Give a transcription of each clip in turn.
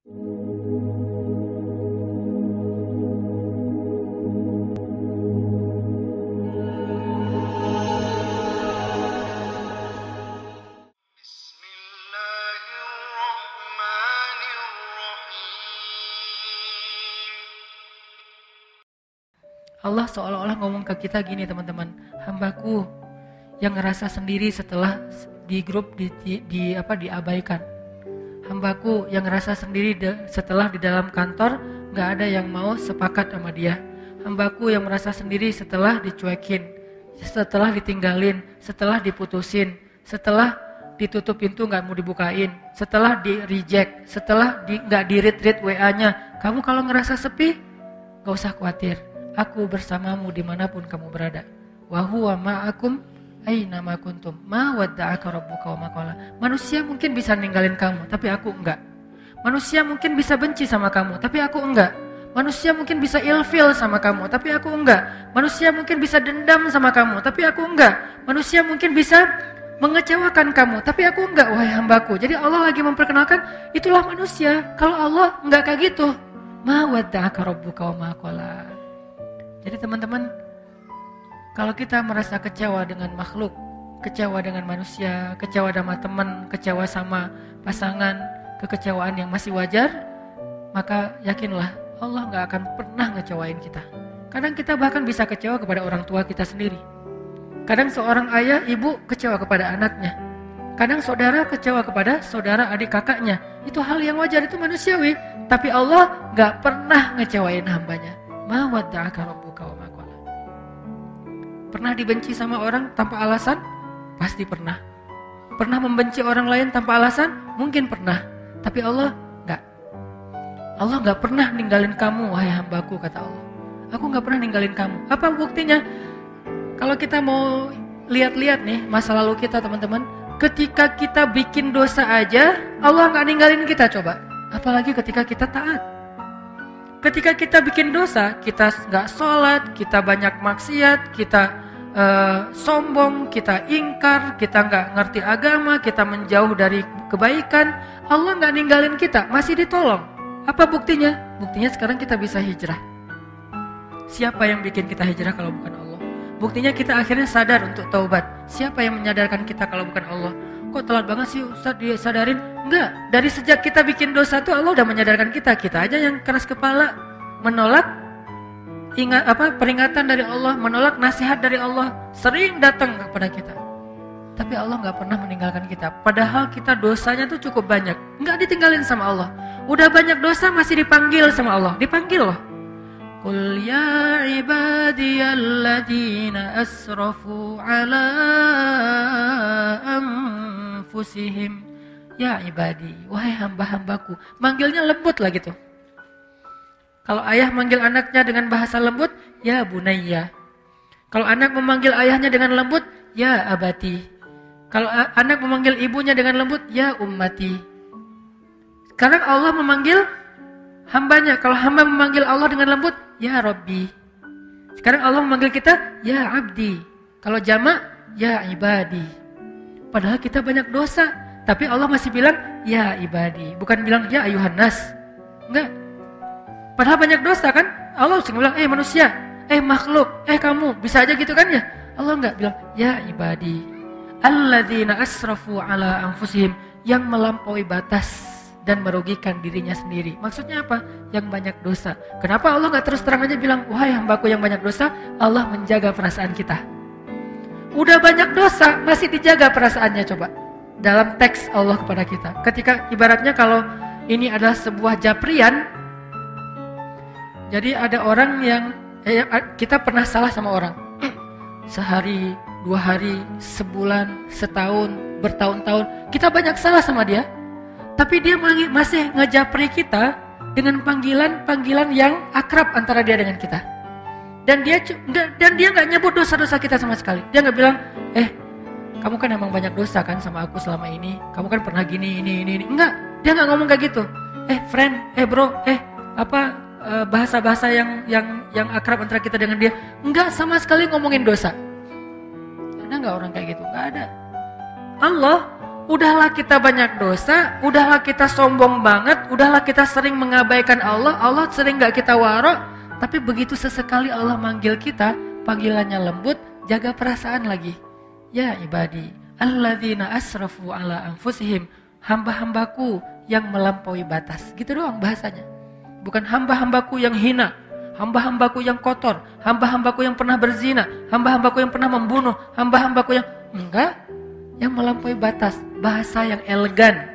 Allah seolah-olah ngomong ke kita gini teman-teman, hambaku yang ngerasa sendiri setelah di grup diabaikan, hambaku yang ngerasa sendiri setelah di dalam kantor gak ada yang mau sepakat sama dia, hambaku yang merasa sendiri setelah dicuekin, setelah ditinggalin, setelah diputusin, setelah ditutup pintu gak mau dibukain, setelah di reject, setelah gak di read WA-nya. Kamu kalau ngerasa sepi gak usah khawatir, aku bersamamu dimanapun kamu berada. Wa huwa ma'akum aina ma kuntum. Ma wadda'aka rabbuka wa ma qala. Manusia mungkin bisa ninggalin kamu, tapi aku enggak. Manusia mungkin bisa benci sama kamu, tapi aku enggak. Manusia mungkin bisa ilfil sama kamu, tapi aku enggak. Manusia mungkin bisa dendam sama kamu, tapi aku enggak. Manusia mungkin bisa mengecewakan kamu, tapi aku enggak, wahai hambaku. Jadi Allah lagi memperkenalkan, itulah manusia. Kalau Allah enggak kayak gitu. Ma wadda'aka rabbuka wa ma qala. Jadi teman-teman, kalau kita merasa kecewa dengan makhluk, kecewa dengan manusia, kecewa sama teman, kecewa sama pasangan, kekecewaan yang masih wajar, maka yakinlah Allah gak akan pernah ngecewain kita. Kadang kita bahkan bisa kecewa kepada orang tua kita sendiri. Kadang seorang ayah, ibu kecewa kepada anaknya. Kadang saudara kecewa kepada saudara adik kakaknya. Itu hal yang wajar, itu manusiawi. Tapi Allah gak pernah ngecewain hambanya. Ma wadda'aka rabbuka wa ma qala. Pernah dibenci sama orang tanpa alasan? Pasti pernah. Pernah membenci orang lain tanpa alasan? Mungkin pernah. Tapi Allah enggak. Allah enggak pernah ninggalin kamu, wahai hambaku, kata Allah. Aku enggak pernah ninggalin kamu. Apa buktinya? Kalau kita mau lihat-lihat nih masa lalu kita, teman-teman, ketika kita bikin dosa aja Allah enggak ninggalin kita, coba. Apalagi ketika kita taat. Ketika kita bikin dosa, kita nggak sholat, kita banyak maksiat, kita sombong, kita ingkar, kita nggak ngerti agama, kita menjauh dari kebaikan, Allah nggak ninggalin kita, masih ditolong. Apa buktinya? Buktinya sekarang kita bisa hijrah. Siapa yang bikin kita hijrah kalau bukan Allah? Buktinya kita akhirnya sadar untuk taubat. Siapa yang menyadarkan kita kalau bukan Allah? Kok telat banget sih Ustaz disadarin? Enggak, dari sejak kita bikin dosa tuh Allah udah menyadarkan kita. Kita aja yang keras kepala, menolak peringatan dari Allah, menolak nasihat dari Allah, sering datang kepada kita. Tapi Allah enggak pernah meninggalkan kita. Padahal kita dosanya tuh cukup banyak, enggak ditinggalin sama Allah. Udah banyak dosa masih dipanggil sama Allah, dipanggil loh. Qul ya ibadiyalladzina asrafu ala anfusihim. Ya ibadi, wahai hamba-hambaku. Manggilnya lembut lah gitu. Kalau ayah manggil anaknya dengan bahasa lembut, ya bunayya. Kalau anak memanggil ayahnya dengan lembut, ya abati. Kalau anak memanggil ibunya dengan lembut, ya ummati. Sekarang Allah memanggil hambanya. Kalau hamba memanggil Allah dengan lembut, ya Rabbi. Sekarang Allah memanggil kita, ya abdi. Kalau jamak, ya ibadi. Padahal kita banyak dosa, tapi Allah masih bilang, ya ibadi. Bukan bilang, ya ayuhan nas. Enggak. Padahal banyak dosa kan? Allah sering bilang, manusia, makhluk, kamu. Bisa aja gitu kan ya? Allah enggak bilang, ya ibadi. Alladzina asrafu ala anfusihim. Yang melampaui batas dan merugikan dirinya sendiri. Maksudnya apa? Yang banyak dosa. Kenapa Allah gak terus terang aja bilang, wahai hambaku yang banyak dosa? Allah menjaga perasaan kita. Udah banyak dosa, masih dijaga perasaannya, coba. Dalam teks Allah kepada kita. Ketika ibaratnya kalau ini adalah sebuah japrian, jadi ada orang yang kita pernah salah sama orang. Sehari, 2 hari, sebulan, setahun, bertahun-tahun, kita banyak salah sama dia. Tapi dia masih ngejapri kita dengan panggilan-panggilan yang akrab antara dia dengan kita. Dan dia nggak nyebut dosa-dosa kita sama sekali. Dia nggak bilang, kamu kan emang banyak dosa kan sama aku selama ini. Kamu kan pernah gini, ini. Enggak, dia nggak ngomong kayak gitu. Friend, bro, bahasa-bahasa yang akrab antara kita dengan dia. Enggak sama sekali ngomongin dosa. Ada nggak orang kayak gitu? Nggak ada. Allah Udahlah kita banyak dosa, udahlah kita sombong banget, udahlah kita sering mengabaikan Allah, Allah sering gak kita waro, tapi begitu sesekali Allah manggil kita, panggilannya lembut, jaga perasaan lagi. Ya ibadi, alladzina asrafu ala anfusihim, hamba-hambaku yang melampaui batas. Gitu doang bahasanya. Bukan hamba-hambaku yang hina, hamba-hambaku yang kotor, hamba-hambaku yang pernah berzina, hamba-hambaku yang pernah membunuh, hamba-hambaku yang enggak, yang melampaui batas, bahasa yang elegan.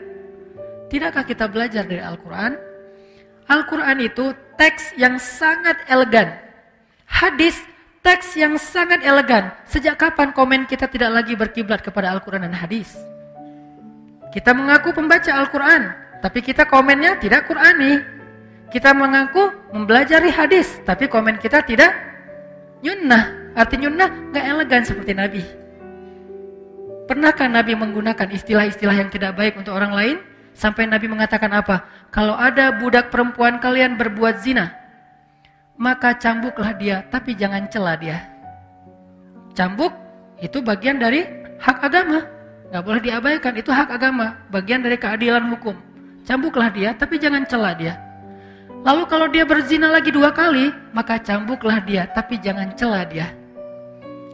Tidakkah kita belajar dari Al-Quran? Al-Quran itu teks yang sangat elegan. Hadis, teks yang sangat elegan. Sejak kapan komen kita tidak lagi berkiblat kepada Al-Quran dan hadis? Kita mengaku pembaca Al-Quran, tapi kita komennya tidak Qurani. Kita mengaku mempelajari hadis, tapi komen kita tidak nyunnah. Arti nyunnah gak elegan seperti Nabi. Pernahkah Nabi menggunakan istilah-istilah yang tidak baik untuk orang lain? Sampai Nabi mengatakan apa? Kalau ada budak perempuan kalian berbuat zina, maka cambuklah dia, tapi jangan cela dia. Cambuk itu bagian dari hak agama, gak boleh diabaikan, itu hak agama, bagian dari keadilan hukum. Cambuklah dia, tapi jangan cela dia. Lalu kalau dia berzina lagi 2 kali, maka cambuklah dia, tapi jangan cela dia.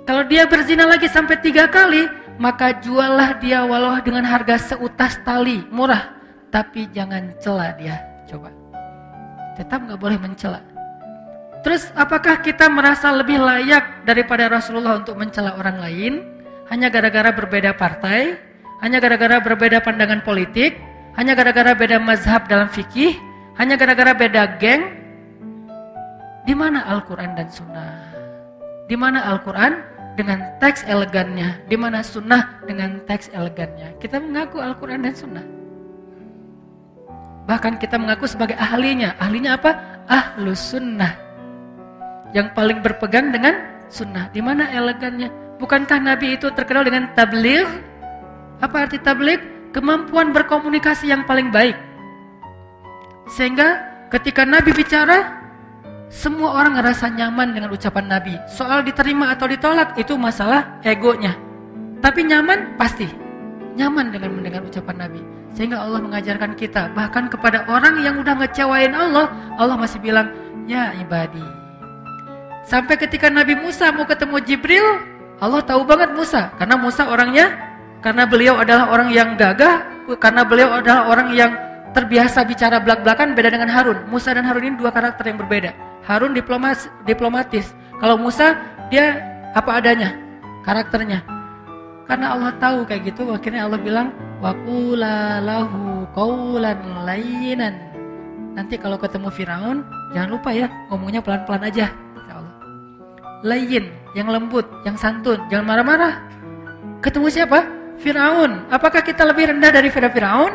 Kalau dia berzina lagi sampai 3 kali, maka juallah dia walau dengan harga seutas tali, murah, tapi jangan cela dia. Coba, tetap gak boleh mencela. Terus apakah kita merasa lebih layak daripada Rasulullah untuk mencela orang lain hanya gara-gara berbeda partai, hanya gara-gara berbeda pandangan politik, hanya gara-gara beda mazhab dalam fikih, hanya gara-gara beda geng? Di mana Al-Quran dan Sunnah? Di mana Al-Quran dengan teks elegannya, di mana Sunnah dengan teks elegannya? Kita mengaku Al-Quran dan Sunnah. Bahkan kita mengaku sebagai ahlinya. Ahlinya apa? Ahlus Sunnah, yang paling berpegang dengan Sunnah. Di mana elegannya? Bukankah Nabi itu terkenal dengan tabligh? Apa arti tabligh? Kemampuan berkomunikasi yang paling baik. Sehingga ketika Nabi bicara, semua orang ngerasa nyaman dengan ucapan Nabi. Soal diterima atau ditolak itu masalah egonya. Tapi nyaman pasti. Nyaman dengan mendengar ucapan Nabi. Sehingga Allah mengajarkan kita, bahkan kepada orang yang udah ngecewain Allah, Allah masih bilang, ya ibadi. Sampai ketika Nabi Musa mau ketemu Jibril, Allah tahu banget Musa. Karena Musa orangnya, karena beliau adalah orang yang gagah, karena beliau adalah orang yang terbiasa bicara belak-belakan, beda dengan Harun. Musa dan Harun ini 2 karakter yang berbeda. Harun diplomatis. Kalau Musa, dia apa adanya karakternya. Karena Allah tahu kayak gitu, akhirnya Allah bilang, wa qula lahu qawlan layyinan. Nanti kalau ketemu Firaun, jangan lupa ya, ngomongnya pelan-pelan aja. Ya Allah. Layyin, yang lembut, yang santun, jangan marah-marah. Ketemu siapa? Firaun. Apakah kita lebih rendah daripada Firaun?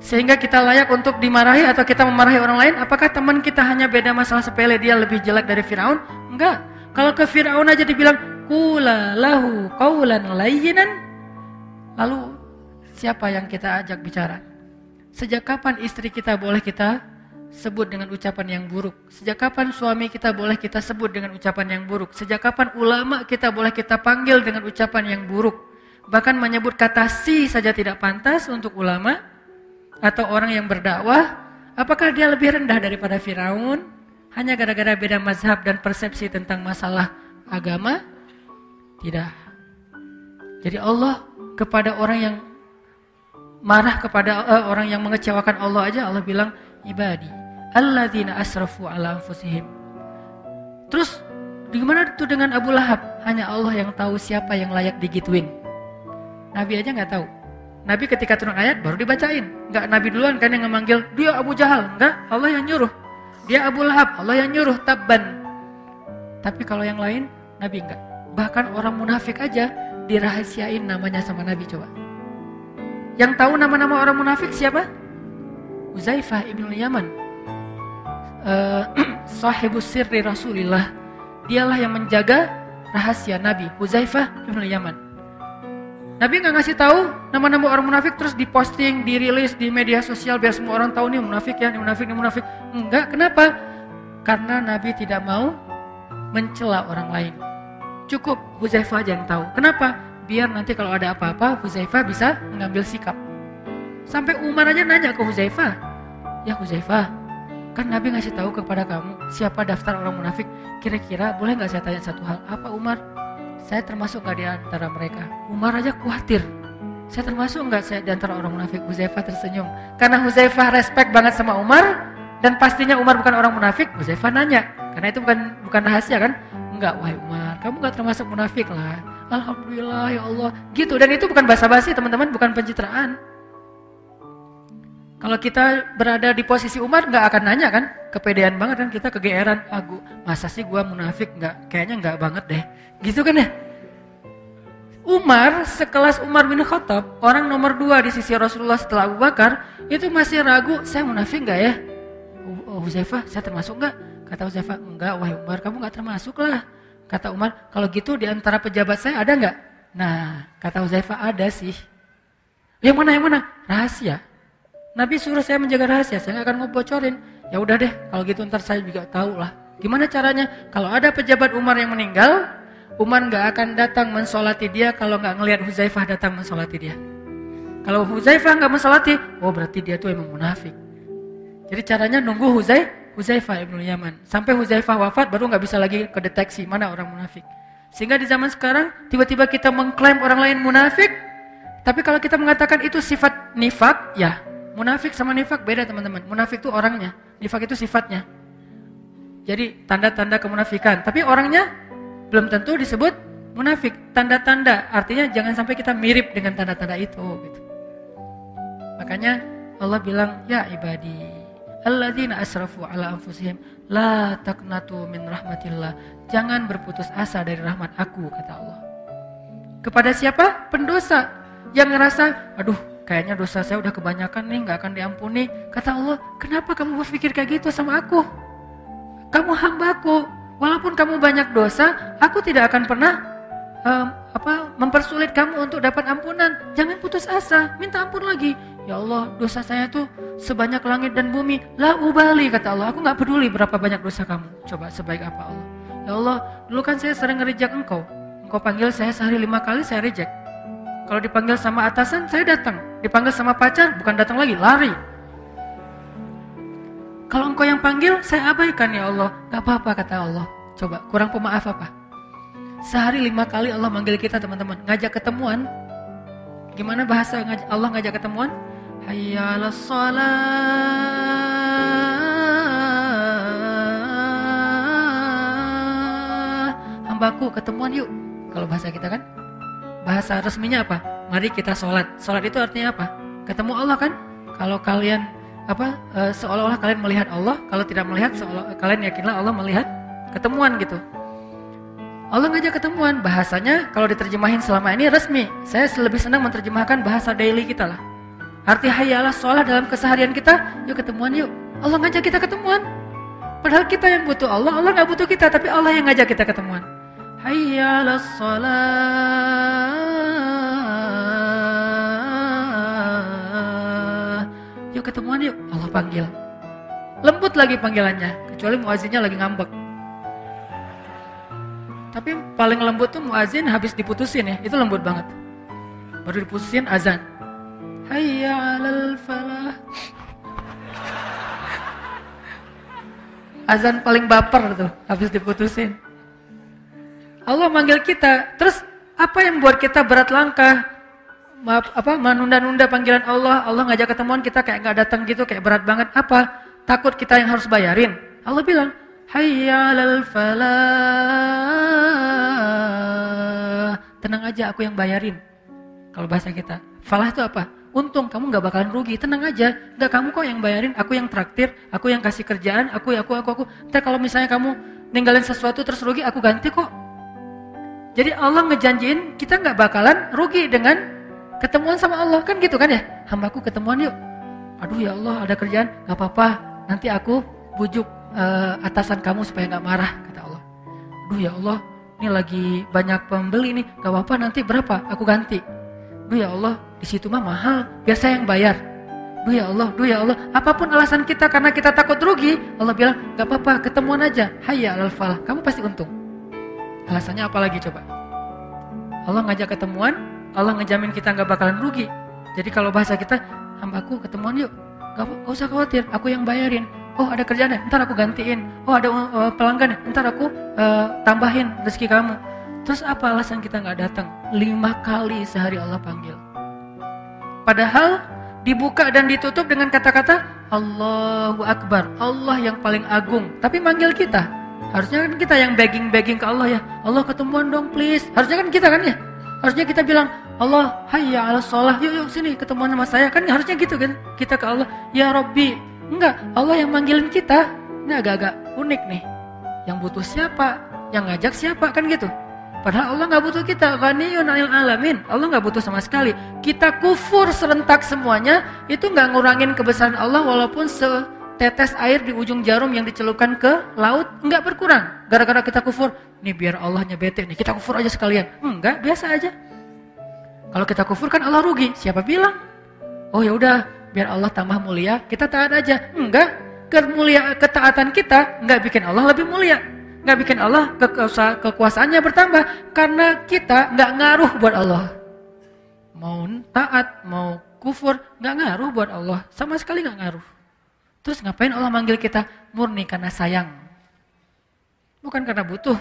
Sehingga kita layak untuk dimarahi atau kita memarahi orang lain? Apakah teman kita hanya beda masalah sepele, dia lebih jelek dari Firaun? Enggak. Kalau ke Firaun aja dibilang qula lahu qawlan layyinan, lalu siapa yang kita ajak bicara? Sejak kapan istri kita boleh kita sebut dengan ucapan yang buruk? Sejak kapan suami kita boleh kita sebut dengan ucapan yang buruk? Sejak kapan ulama kita boleh kita panggil dengan ucapan yang buruk? Bahkan menyebut kata si saja tidak pantas untuk ulama atau orang yang berdakwah. Apakah dia lebih rendah daripada Firaun hanya gara-gara beda mazhab dan persepsi tentang masalah agama? Tidak. Jadi Allah kepada orang yang marah, kepada orang yang mengecewakan Allah aja Allah bilang ibadi alladzina asrafu ala anfusihim. Terus gimana itu dengan Abu Lahab? Hanya Allah yang tahu siapa yang layak digituin. Nabi aja nggak tahu. Nabi ketika turun ayat baru dibacain. Enggak Nabi duluan kan yang memanggil, dia Abu Jahal. Enggak, Allah yang nyuruh. Dia Abu Lahab, Allah yang nyuruh, tabban. Tapi kalau yang lain, Nabi enggak. Bahkan orang munafik aja dirahasiain namanya sama Nabi. Coba. Yang tahu nama-nama orang munafik siapa? Huzaifah ibn Yaman. Sahibus sirri Rasulillah. Dialah yang menjaga rahasia Nabi, Huzaifah ibn Yaman. Nabi nggak ngasih tahu nama-nama orang munafik terus diposting, dirilis di media sosial biar semua orang tahu nih munafik ya, nih munafik, nih munafik. Enggak, kenapa? Karena Nabi tidak mau mencela orang lain. Cukup Huzaifah aja yang tahu. Kenapa? biar nanti kalau ada apa-apa Huzaifah bisa mengambil sikap. Sampai Umar aja nanya ke Huzaifah, ya Huzaifah, kan Nabi ngasih tahu kepada kamu siapa daftar orang munafik. Kira-kira boleh nggak saya tanya satu hal? Apa Umar? Saya termasuk nggak di antara mereka? Umar aja khawatir. Saya termasuk nggak saya di antara orang munafik? Huzaifah tersenyum. Karena Huzaifah respect banget sama Umar dan pastinya Umar bukan orang munafik. Huzaifah nanya, karena itu bukan rahasia kan? Enggak, wahai Umar, kamu nggak termasuk munafik lah. Alhamdulillah ya Allah. Gitu, dan itu bukan basa-basi teman-teman, bukan pencitraan. Kalau kita berada di posisi Umar nggak akan nanya kan, kepedean banget kan, kita kegeeran, masa sih gua munafik, kayaknya nggak banget deh, gitu kan ya. Umar, sekelas Umar bin Khattab, orang nomor 2 di sisi Rasulullah setelah Abu Bakar, itu masih ragu, saya munafik nggak ya? Huzaifah, saya termasuk nggak? Kata Huzaifah, enggak wahai Umar, kamu nggak termasuk lah. Kata Umar, kalau gitu di antara pejabat saya ada nggak? Nah, kata Huzaifah, ada sih. Yang mana? Rahasia. Nabi suruh saya menjaga rahasia, saya nggak akan ngebocorin. Ya udah deh, kalau gitu ntar saya juga tahu lah. Gimana caranya? Kalau ada pejabat Umar yang meninggal, Umar nggak akan datang mensolati dia kalau nggak ngelihat Huzaifah datang mensolati dia. Kalau Huzaifah nggak mensolati, berarti dia tuh emang munafik. Jadi caranya nunggu Huzaifah ibn Yaman sampai Huzaifah wafat, baru nggak bisa lagi kedeteksi mana orang munafik. Sehingga di zaman sekarang tiba-tiba kita mengklaim orang lain munafik, tapi kalau kita mengatakan itu sifat nifak, ya. Munafik sama nifak beda teman-teman. Munafik itu orangnya, nifak itu sifatnya. Jadi tanda-tanda kemunafikan. Tapi orangnya belum tentu disebut munafik. Tanda-tanda artinya jangan sampai kita mirip dengan tanda-tanda itu. Gitu. Makanya Allah bilang, ya ibadi, alladzina asrafu ala anfusihim, la taqnatu min rahmatillah. Jangan berputus asa dari rahmat aku, kata Allah. Kepada siapa? Pendosa yang ngerasa, kayaknya dosa saya udah kebanyakan nih, gak akan diampuni. Kata Allah, kenapa kamu berpikir kayak gitu sama aku? Kamu hambaku, walaupun kamu banyak dosa, aku tidak akan pernah mempersulit kamu untuk dapat ampunan. Jangan putus asa, minta ampun lagi. Ya Allah, dosa saya tuh sebanyak langit dan bumi. La ubali, kata Allah, aku gak peduli berapa banyak dosa kamu. Coba sebaik apa Allah. Ya Allah, dulu kan saya sering nge-reject engkau panggil saya sehari 5 kali, saya reject. Kalau dipanggil sama atasan, saya datang. Dipanggil sama pacar, bukan datang lagi, lari. Kalau engkau yang panggil, saya abaikan ya Allah. Gak apa-apa, kata Allah. Coba, kurang pemaaf apa? Sehari 5 kali Allah manggil kita teman-teman. Ngajak ketemuan. Gimana bahasa Allah ngajak ketemuan? Hayya 'alas shalah. Hambaku, ketemuan yuk. Kalau bahasa kita kan? Bahasa resminya apa? Mari kita sholat. Sholat itu artinya apa? Ketemu Allah kan? Kalau kalian seolah-olah kalian melihat Allah, kalau tidak melihat, kalian yakinlah Allah melihat. Ketemuan gitu. Allah ngajak ketemuan. Bahasanya kalau diterjemahin selama ini resmi. Saya lebih senang menerjemahkan bahasa daily kita lah. Arti hayya 'alas shalah dalam keseharian kita, yuk ketemuan yuk. Allah ngajak kita ketemuan. Padahal kita yang butuh Allah, Allah gak butuh kita, tapi Allah yang ngajak kita ketemuan. Hayya 'alas shalah. Yuk ketemuan yuk, Allah panggil. Lembut lagi panggilannya, kecuali muazinnya lagi ngambek. Tapi paling lembut tuh muazin habis diputusin ya, itu lembut banget. Baru diputusin azan. Hayya 'alal falah. Azan paling baper tuh, habis diputusin. Allah manggil kita, terus apa yang buat kita berat langkah? Menunda-nunda panggilan Allah. Allah ngajak ketemuan kita kayak gak datang gitu, kayak berat banget. Apa? Takut kita yang harus bayarin. Allah bilang, hayya 'alal falah. Tenang aja, aku yang bayarin. Kalau bahasa kita, falah itu apa? Untung, kamu gak bakalan rugi, tenang aja. Gak kamu kok yang bayarin, aku yang traktir, aku yang kasih kerjaan, aku. Ntar kalau misalnya kamu ninggalin sesuatu terus rugi, aku ganti kok. Jadi Allah ngejanjiin kita gak bakalan rugi dengan ketemuan sama Allah. Kan gitu kan ya? Hambaku ketemuan yuk. Aduh ya Allah, ada kerjaan, gak apa-apa. Nanti aku bujuk atasan kamu supaya gak marah, kata Allah. Aduh ya Allah, ini lagi banyak pembeli nih, gak apa-apa, nanti berapa? Aku ganti. Duh ya Allah, di situ mah mahal, biar saya yang bayar. Duh ya Allah, apapun alasan kita karena kita takut rugi, Allah bilang, gak apa-apa, ketemuan aja. Hayya 'alal falah, kamu pasti untung. Alasannya apa lagi coba? Allah ngajak ketemuan, Allah ngejamin kita gak bakalan rugi. Jadi kalau bahasa kita, hambaku ketemuan yuk, gak usah khawatir, aku yang bayarin. Oh ada kerjaan ya, ntar aku gantiin. Oh ada pelanggan ya, ntar aku tambahin rezeki kamu. Terus apa alasan kita gak datang? 5 kali sehari Allah panggil. Padahal dibuka dan ditutup dengan kata-kata Allahu Akbar, Allah yang paling agung. Tapi manggil kita. Harusnya kan kita yang begging ke Allah ya. Allah ketemuan dong please. Harusnya kan kita kan ya. Harusnya kita bilang Allah hayya ala sholah. Yuk sini ketemuan sama saya. Kan harusnya gitu kan. Kita ke Allah ya Rabbi. Enggak, Allah yang manggilin kita. Ini agak-agak unik nih. Yang butuh siapa? Yang ngajak siapa? Kan gitu. Padahal Allah gak butuh kita. Ghaniyun 'anil alamin. Allah gak butuh sama sekali. Kita kufur serentak semuanya. Itu gak ngurangin kebesaran Allah. Walaupun tetes air di ujung jarum yang dicelupkan ke laut enggak berkurang. Gara-gara kita kufur, nih biar Allahnya bete nih, kita kufur aja sekalian. Enggak, biasa aja. Kalau kita kufur kan Allah rugi. Siapa bilang? Oh ya udah, biar Allah tambah mulia, kita taat aja. Enggak, ketaatan kita enggak bikin Allah lebih mulia. Enggak bikin Allah kekuasaannya bertambah karena kita enggak ngaruh buat Allah. Mau taat, mau kufur enggak ngaruh buat Allah, sama sekali enggak ngaruh. Terus ngapain Allah manggil kita? Murni karena sayang. Bukan karena butuh.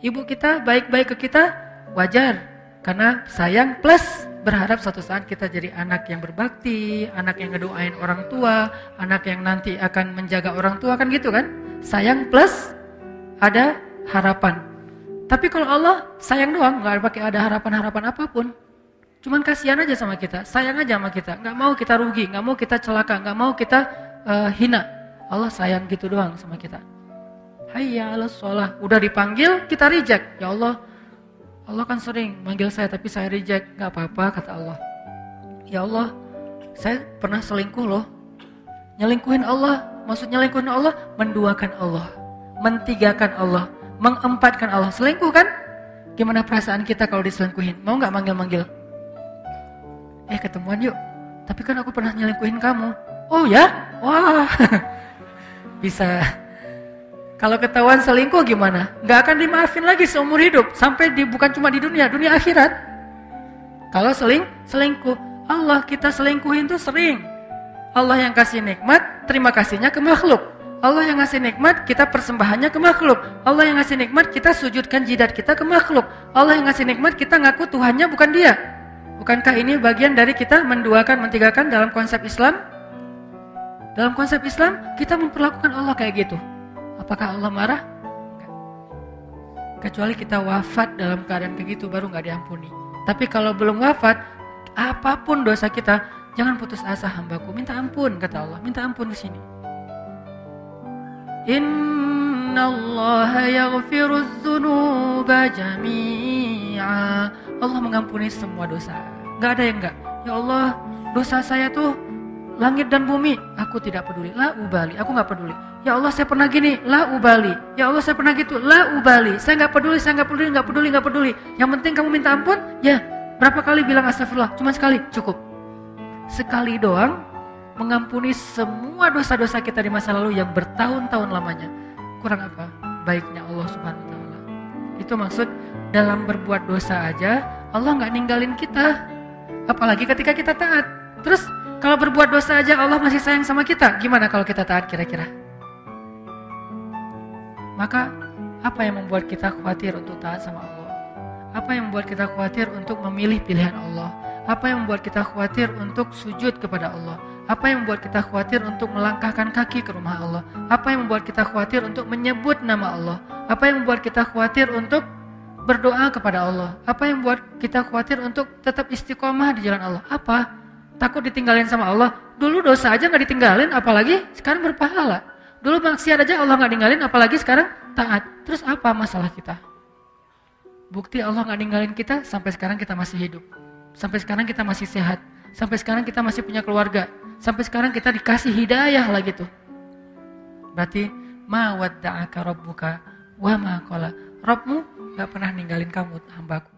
Ibu kita baik-baik ke kita, wajar. Karena sayang plus berharap suatu saat kita jadi anak yang berbakti, anak yang ngedoain orang tua, anak yang nanti akan menjaga orang tua, kan gitu kan? Sayang plus ada harapan. Tapi kalau Allah sayang doang, gak pakai ada harapan-harapan apapun. Cuman kasihan aja sama kita, sayang aja sama kita. Gak mau kita rugi, gak mau kita celaka, gak mau kita hina. Allah sayang gitu doang sama kita. Hayya 'alas sholah. Udah dipanggil kita reject. Ya Allah, Allah kan sering manggil saya tapi saya reject. Gak apa-apa kata Allah. Ya Allah, saya pernah selingkuh loh. Nyelingkuhin Allah. Maksud nyelingkuhin Allah, menduakan Allah, mentigakan Allah, mengempatkan Allah. Selingkuh kan? Gimana perasaan kita kalau diselingkuhin? Mau gak manggil-manggil? Ketemuan yuk. Tapi kan aku pernah nyelingkuhin kamu. Oh ya? Wah. Bisa. Kalau ketahuan selingkuh gimana? Gak akan dimaafin lagi seumur hidup. Sampai bukan cuma di dunia akhirat. Kalau selingkuh, Allah kita selingkuhin tuh sering. Allah yang kasih nikmat, terima kasihnya ke makhluk. Allah yang ngasih nikmat, kita persembahannya ke makhluk. Allah yang ngasih nikmat, kita sujudkan jidat kita ke makhluk. Allah yang ngasih nikmat, kita ngaku Tuhannya bukan dia. Bukankah ini bagian dari kita menduakan, mentigakan dalam konsep Islam? Dalam konsep Islam, kita memperlakukan Allah kayak gitu. Apakah Allah marah? Kecuali kita wafat dalam keadaan kayak gitu, baru gak diampuni. Tapi kalau belum wafat, apapun dosa kita, jangan putus asa hambaku. Minta ampun, kata Allah. Minta ampun di sini. Innallaha yaghfiruz dzunuba jami'a. Allah mengampuni semua dosa. Gak ada yang enggak. Ya Allah, dosa saya tuh langit dan bumi, aku tidak peduli. La ubali, aku gak peduli. Ya Allah, saya pernah gini, la ubali. Ya Allah, saya pernah gitu, la ubali. Saya gak peduli, saya gak peduli. Yang penting kamu minta ampun. Ya, berapa kali bilang astagfirullah? Cuma sekali, cukup. Sekali doang mengampuni semua dosa-dosa kita di masa lalu yang bertahun-tahun lamanya. Kurang apa? Baiknya Allah Subhanahu wa taala. Itu maksud dalam berbuat dosa aja Allah gak ninggalin kita. Apalagi ketika kita taat. Terus kalau berbuat dosa aja Allah masih sayang sama kita, gimana kalau kita taat kira-kira? Maka apa yang membuat kita khawatir untuk taat sama Allah? Apa yang membuat kita khawatir untuk memilih pilihan Allah? Apa yang membuat kita khawatir untuk sujud kepada Allah? Apa yang membuat kita khawatir untuk melangkahkan kaki ke rumah Allah? Apa yang membuat kita khawatir untuk menyebut nama Allah? Apa yang membuat kita khawatir untuk berdoa kepada Allah? Apa yang membuat kita khawatir untuk tetap istiqomah di jalan Allah? Apa? Takut ditinggalin sama Allah. Dulu dosa aja gak ditinggalin, apalagi sekarang berpahala. Dulu maksiat aja Allah gak ninggalin, apalagi sekarang taat. Terus apa masalah kita? Bukti Allah gak ninggalin kita, sampai sekarang kita masih hidup. Sampai sekarang kita masih sehat. Sampai sekarang kita masih punya keluarga. Sampai sekarang kita dikasih hidayah lagi tuh. Berarti ma wadda'aka rabbuka wa ma qala. Rabbmu gak pernah ninggalin kamu, hambaku.